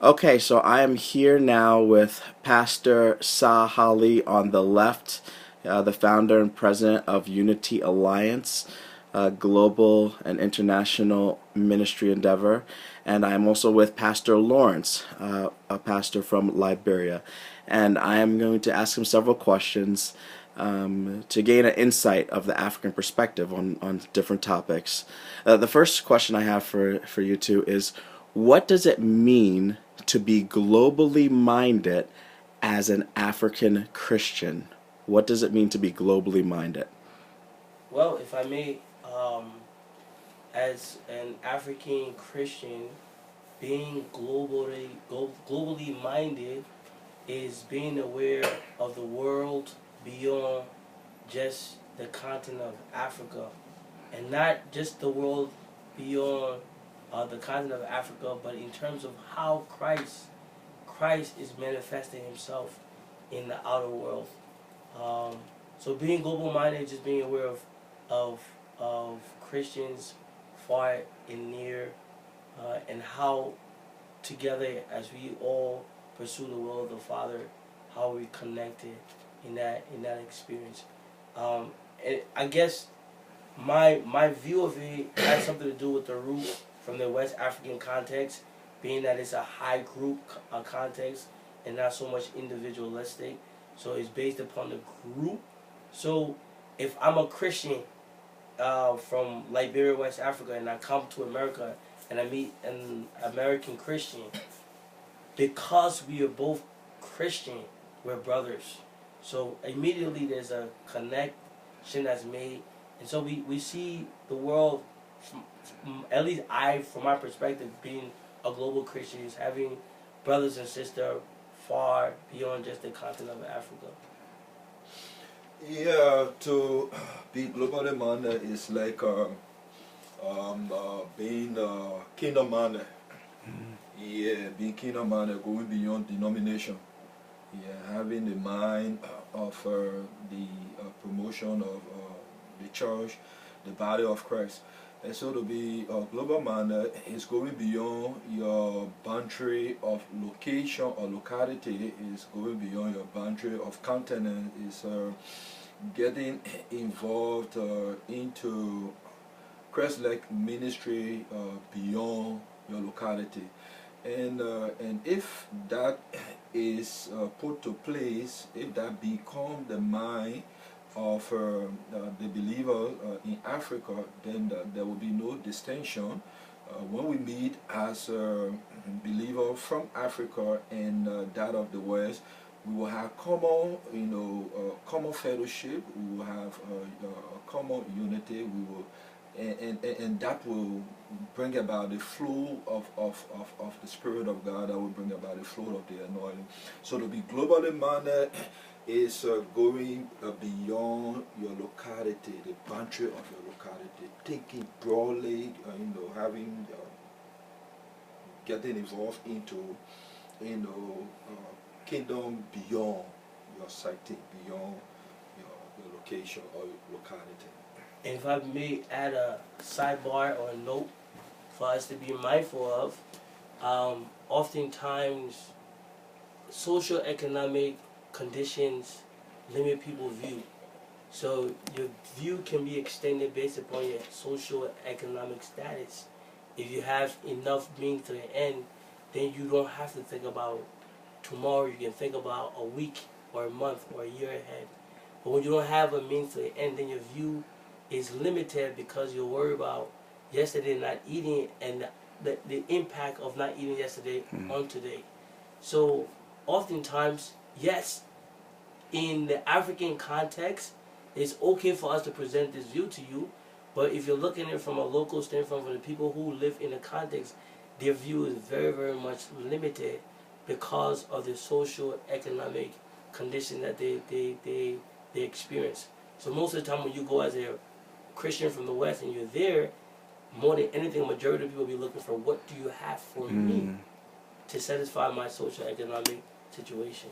Okay, so I am here now with Pastor Saah on the left, the founder and president of Unity Alliance, a global and international ministry endeavor. And I'm also with Pastor Lawrence, a pastor from Liberia. And I am going to ask him several questions to gain an insight of the African perspective on different topics. The first question I have for you two is, what does it mean to be globally minded as an African Christian? What does it mean to be globally minded? Well, if I may, as an African Christian, being globally minded is being aware of the world beyond just the continent of Africa, and not just the world beyond the continent of Africa, but in terms of how Christ is manifesting Himself in the outer world. So being global minded is just being aware of Christians far and near, and how together as we all pursue the will of the Father, how we connected in that experience. And I guess my view of it has something to do with the root from the West African context, being that it's a high group context and not so much individualistic. So it's based upon the group. So if I'm a Christian from Liberia, West Africa, and I come to America and I meet an American Christian, because we are both Christian, we're brothers. So immediately there's a connection that's made. And so we see the world, at least from my perspective, being a global Christian, is having brothers and sisters far beyond just the continent of Africa. Yeah, to be globally minded is like being kingdom minded. Yeah, being kingdom minded, going beyond denomination. Yeah, having the mind of the promotion of the church, the body of Christ. And so to be global minded is going beyond your boundary of location or locality, is going beyond your boundary of continent, is getting involved into Christ-like ministry beyond your locality. And if that is put to place, if that becomes the mind of the believer in Africa, then there will be no distinction. When we meet as a believer from Africa and that of the West, we will have common, common fellowship. We will have a common unity. We will, and that will bring about the flow of the Spirit of God. That will bring about the flow of the anointing. So to be globally minded is going beyond your locality, the boundary of your locality, thinking broadly, having, getting involved into, kingdom beyond your sighting, beyond your location or your locality. And if I may add a sidebar or a note for us to be mindful of, oftentimes social economic conditions limit people's view. So your view can be extended based upon your social economic status. If you have enough means to the end, then you don't have to think about tomorrow. You can think about a week or a month or a year ahead. But when you don't have a means to the end, then your view is limited because you're worried about yesterday not eating and the impact of not eating yesterday on today. So oftentimes, yes, in the African context, it's okay for us to present this view to you, but if you're looking at it from a local standpoint, from the people who live in the context, their view is very, very much limited because of the social economic condition that they experience. So most of the time when you go as a Christian from the West and you're there, more than anything, the majority of people will be looking for, what do you have for me to satisfy my social economic situation?